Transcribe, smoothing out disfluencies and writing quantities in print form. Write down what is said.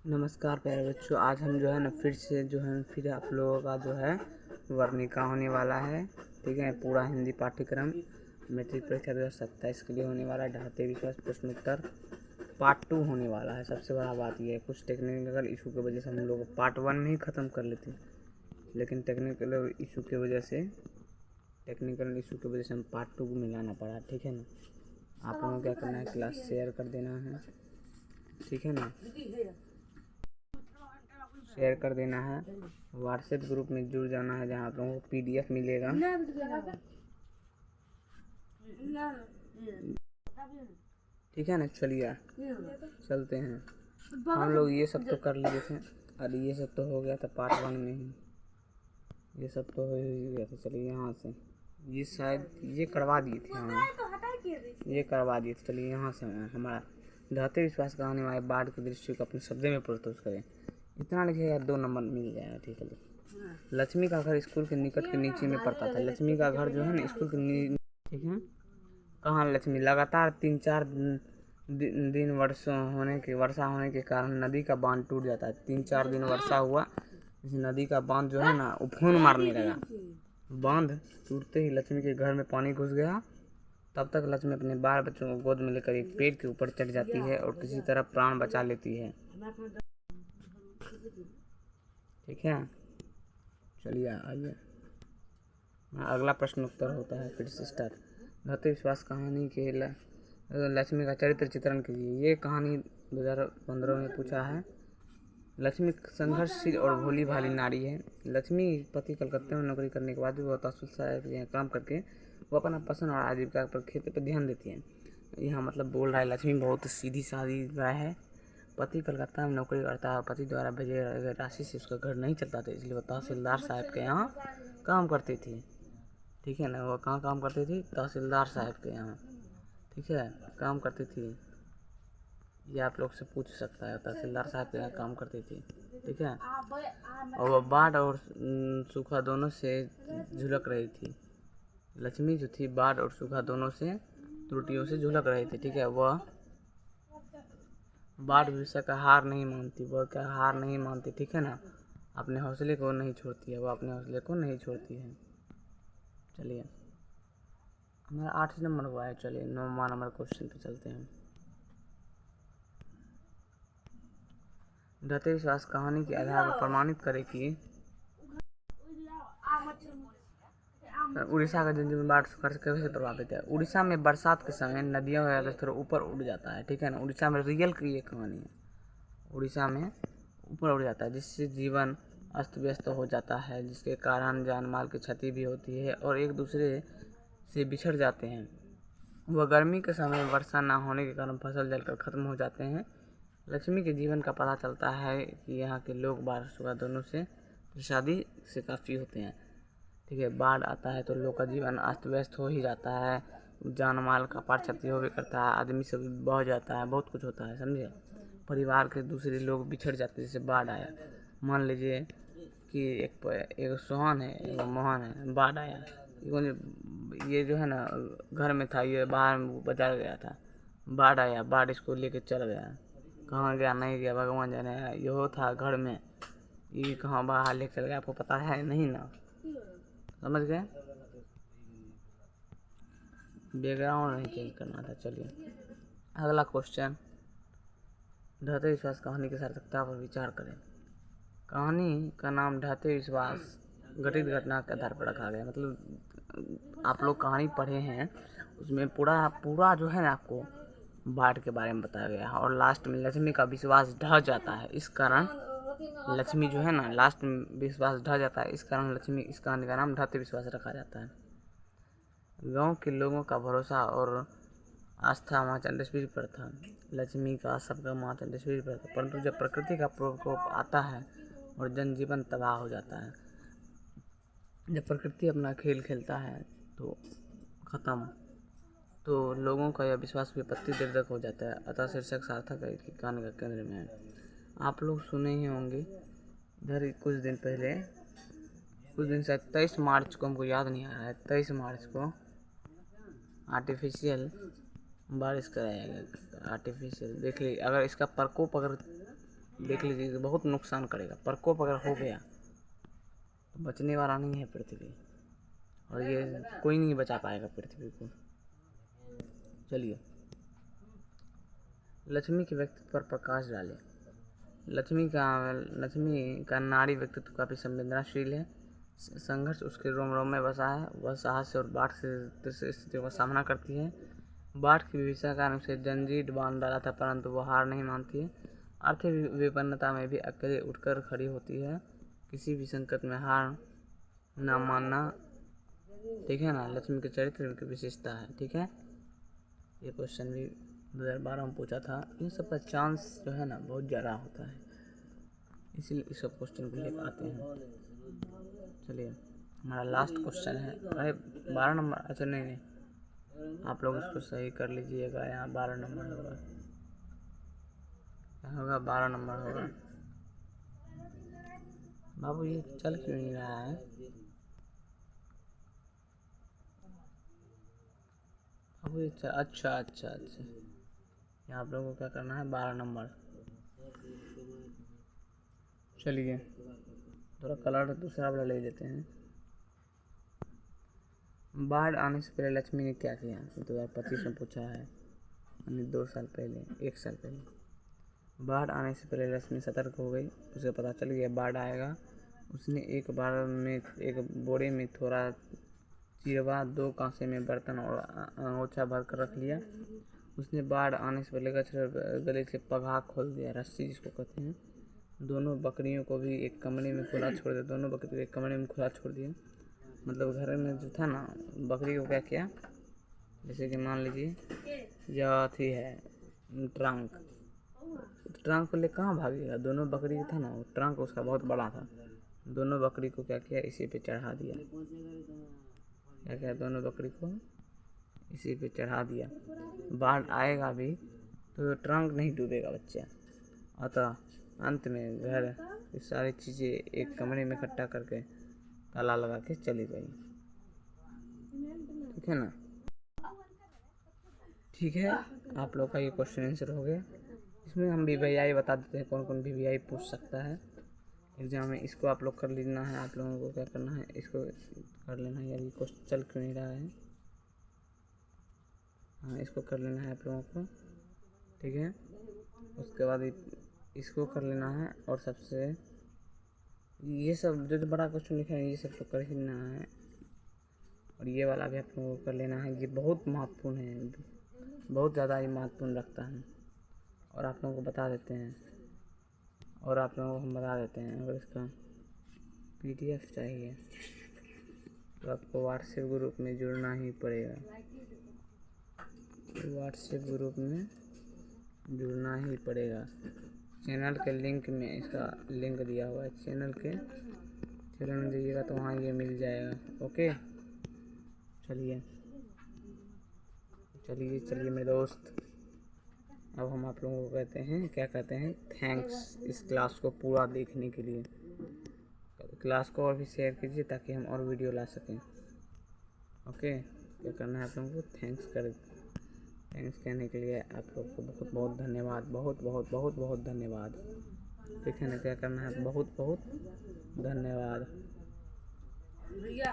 नमस्कार प्यारे बच्चों, आज हम जो है ना फिर आप लोगों का जो है वर्णिका होने वाला है। ठीक है, पूरा हिंदी पाठ्यक्रम मैट्रिक परीक्षा 2027 के लिए होने वाला है। ढाते विश्वास प्रश्नोत्तर पार्ट 2 होने वाला है। सबसे बड़ा बात यह है, कुछ टेक्निकल इशू की वजह से हम लोग पार्ट 1 में ही ख़त्म कर लेते, लेकिन टेक्निकल इशू की वजह से हम पार्ट 2 में लाना पड़ा। ठीक है ना, आप लोगों को क्या करना है, क्लास शेयर कर देना है। ठीक है ना, शेयर कर देना है। व्हाट्सएप ग्रुप में जुड़ जाना है, जहाँ आप लोगों को PDF मिलेगा। ठीक है ना, चलिए चलते हैं। हम लोग ये सब तो कर लिए थे, और ये सब तो हो गया था पार्ट 1 में ही, ये सब तो हो ही गया था। चलिए यहाँ से ये शायद ये करवा दिए थे, हाँ ये करवा दिए थे। चलिए यहाँ से हमारा ढाते विश्वास का आने वाले बाढ़ के दृश्य को अपने शब्द में प्रस्तुत करें। इतना लिखिएगा, 2 नंबर मिल जाएगा। ठीक है, लक्ष्मी का घर स्कूल के निकट के नीचे में पड़ता था। लक्ष्मी का घर जो है ना स्कूल के ठीक है, कहाँ लक्ष्मी लगातार 3-4 दिन वर्षा होने के कारण नदी का बांध टूट जाता है। 3-4 दिन वर्षा हुआ, इस नदी का बांध जो है ना उफान मारने लगा। बांध टूटते ही लक्ष्मी के घर में पानी घुस गया। तब तक लक्ष्मी अपने 12 बच्चों को गोद में लेकर एक पेड़ के ऊपर चढ़ जाती है और किसी तरह प्राण बचा लेती है। ठीक है, चलिए आइए, अगला प्रश्न उत्तर होता है। फिर से स्टार्ट। ढाते विश्वास कहानी के लक्ष्मी का चरित्र चित्रण कीजिए। ये कहानी 2015 में पूछा है। लक्ष्मी संघर्षशील और भोली भाली नारी है। लक्ष्मी पति कलकत्ते में नौकरी करने के बाद भी वह तहसील साहब के यहाँ काम करके वो अपना पसंद और आजीविका पर खेती पर ध्यान देती है। यहाँ मतलब बोल रहा है लक्ष्मी बहुत सीधी सादी गाय है। पति कलकत्ता में नौकरी करता है, पति द्वारा भेजे गए राशि से उसका घर नहीं चलता था, इसलिए वह तहसीलदार साहब के यहाँ काम करती थी। ठीक है ना, वह कहाँ काम करती थी? तहसीलदार साहब के यहाँ। ठीक है, काम करती थी। ये आप लोग से पूछ सकता है, तहसीलदार साहब के यहाँ काम करती थी। ठीक है, और वह बाढ़ और सूखा दोनों से झुलक रही थी। लक्ष्मी जो थी बाढ़ और सूखा दोनों से त्रुटियों से झुलक रही थी। ठीक है, वह बाढ़ विषय का हार नहीं मानती, वह क्या हार नहीं मानती। ठीक है ना, अपने हौसले को नहीं छोड़ती है, वह अपने हौसले को नहीं छोड़ती है। चलिए, हमारा 8 नंबर हुआ है। चलिए 9वां नंबर क्वेश्चन पे चलते हैं। ढाते विश्वास कहानी के आधार पर प्रमाणित करे कि उड़ीसा का जनजीवन बाढ़ से कैसे प्रभावित है। उड़ीसा में बरसात के समय नदियों का जलस्तर ऊपर उड़ जाता है। ठीक है ना, उड़ीसा में रियल की ये कहानी है। उड़ीसा में ऊपर उड़ जाता है, जिससे जीवन अस्त व्यस्त हो जाता है, जिसके कारण जान माल की क्षति भी होती है और एक दूसरे से बिछड़ जाते हैं। वह गर्मी के समय वर्षा न होने के कारण फसल जलकर खत्म हो जाते हैं। लक्ष्मी के जीवन का पता चलता है कि यहाँ के लोग बाढ़ सूखा दोनों से शादी से काफ़ी होते हैं। ठीक है, बाढ़ आता है तो लोग का जीवन अस्त व्यस्त हो ही जाता है, जान माल का पार क्षति हो भी करता है, आदमी सब बह जाता है, बहुत कुछ होता है, समझे। परिवार के दूसरे लोग बिछड़ जाते हैं, जैसे बाढ़ आया। मान लीजिए कि एक सोहन है, एक मोहन है, बाढ़ आया। ये जो है ना घर में था, ये बाहर बाजार गया था, बाढ़ आया, बाढ़ इसको लेके चल गया। कहाँ गया नहीं गया भगवान जाने। ये था घर में, ये कहाँ बाहर लेके चल गया आपको पता है नहीं ना, समझ गए। बैकग्राउंड नहीं चेंज करना था। चलिए अगला क्वेश्चन। ढाते विश्वास कहानी की सार्थकता पर विचार करें। कहानी का नाम ढाते विश्वास घटित घटना के आधार पर रखा गया। मतलब आप लोग कहानी पढ़े हैं, उसमें पूरा जो है ना आपको बाढ़ के बारे में बताया गया है, और लास्ट में लक्ष्मी का विश्वास ढह जाता है। इस कारण लक्ष्मी जो है ना लास्ट में विश्वास ढह जाता है, इस कारण लक्ष्मी इस कहानी का नाम ढाते विश्वास रखा जाता है। गांव के लोगों का भरोसा और आस्था माँ चंडेश्वरी पर था। लक्ष्मी का सबका माँ चंडेश्वरी पर था, परंतु जब प्रकृति का प्रकोप आता है और जनजीवन तबाह हो जाता है, जब प्रकृति अपना खेल खेलता है तो ख़त्म, तो लोगों का यह विश्वास विपत्ति दर्दक हो जाता है। अतः शीर्षक सार्थक है कि कहानी का केंद्र में है। आप लोग सुने ही होंगे, इधर कुछ दिन से 23 मार्च को, हमको याद नहीं आ रहा है, 23 मार्च को आर्टिफिशियल बारिश कराया गया। आर्टिफिशियल देख ली, अगर इसका प्रकोप अगर देख लीजिए बहुत नुकसान करेगा। प्रकोप अगर हो गया तो बचने वाला नहीं है पृथ्वी, और ये कोई नहीं बचा पाएगा पृथ्वी को। चलिए, लक्ष्मी के व्यक्तित्व पर प्रकाश डालें। लक्ष्मी का नारी व्यक्तित्व काफ़ी संवेदनशील है। संघर्ष उसके रोम रोम में बसा है। वह साहस और बाढ़ से स्थितियों का सामना करती है। बाढ़ की विभीषिका कारण उसे जंजीर बांध डाला था, परंतु वह हार नहीं मानती है। आर्थिक विपन्नता में भी अकेले उठकर खड़ी होती है। किसी भी संकट में हार ना मानना, ठीक है ना, लक्ष्मी के चरित्र की विशेषता है। ठीक है, ये क्वेश्चन भी 2012 में पूछा था। इन सब का चांस जो है ना बहुत ज़्यादा होता है, इसलिए इस सब क्वेश्चन को लेकर आते हैं। चलिए, हमारा लास्ट क्वेश्चन है। अरे 12 नंबर, अच्छा नहीं, आप लोग इसको सही कर लीजिएगा। यहाँ 12 नंबर होगा, क्या होगा? 12 नंबर होगा। बाबू ये चल क्यों नहीं रहा है? बाबू ये अच्छा, यहाँ आप लोगों को क्या करना है? 12 नंबर। चलिए, थोड़ा कलर दूसरा वाला ले लेते हैं। बाढ़ आने से पहले लक्ष्मी ने क्या किया? 2025 में पूछा है, यानी 2 साल पहले, 1 साल पहले। बाढ़ आने से पहले लक्ष्मी सतर्क हो गई। उसे पता चल गया बाढ़ आएगा। उसने एक बोरे में थोड़ा चिरवा, 2 कांसे में बर्तन और अंगोछा भर कर रख लिया। उसने बाढ़ आने से पहले गले से पगाह खोल दिया, रस्सी जिसको कहते हैं। दोनों बकरियों को भी एक कमरे में खुला छोड़ दिया। मतलब घर में जो था ना, बकरी को क्या किया, जैसे कि मान लीजिए यह थी है ट्रंक को ले कहाँ भागेगा? दोनों बकरी जो था ना, वो ट्रंक उसका बहुत बड़ा था। दोनों बकरी को क्या किया, इसी पे चढ़ा दिया। दोनों बकरी को इसी पे चढ़ा दिया। बाढ़ आएगा भी तो ट्रंक नहीं डूबेगा बच्चा। अतः अंत में घर की सारी चीज़ें एक कमरे में इकट्ठा करके ताला लगा के चली गई। ठीक है ना? ठीक है, आप लोग का ये क्वेश्चन आंसर हो गया। इसमें हम VVI बता देते हैं, कौन कौन VVI पूछ सकता है एग्ज़ाम में। इसको आप लोग कर लेना है। आप लोगों को क्या करना है, इसको कर लेना है। यार ये क्वेश्चन चल क्यों नहीं रहा है? हाँ, इसको कर लेना है आप लोगों को। ठीक है, उसके बाद इसको कर लेना है। और सबसे ये सब जो बड़ा क्वेश्चन लिखा है ये सब तो कर ही लेना है। और ये वाला भी आप लोगों को कर लेना है। ये बहुत महत्वपूर्ण है, बहुत ज़्यादा ही महत्वपूर्ण रखता है। और आप लोगों को बता देते हैं, अगर इसका PDF चाहिए तो आपको व्हाट्सएप ग्रुप में जुड़ना ही पड़ेगा। चैनल के लिंक में इसका लिंक दिया हुआ है। चैनल में जाइएगा तो वहाँ ये मिल जाएगा। ओके, चलिए मेरे दोस्त, अब हम आप लोगों को क्या कहते हैं थैंक्स इस क्लास को पूरा देखने के लिए। क्लास को और भी शेयर कीजिए ताकि हम और वीडियो ला सकें। ओके, क्या करना है आप लोगों को? थैंक्स कहने के लिए आप लोग को बहुत बहुत धन्यवाद, बहुत धन्यवाद। ठीक है ना? क्या करना है? बहुत धन्यवाद भैया।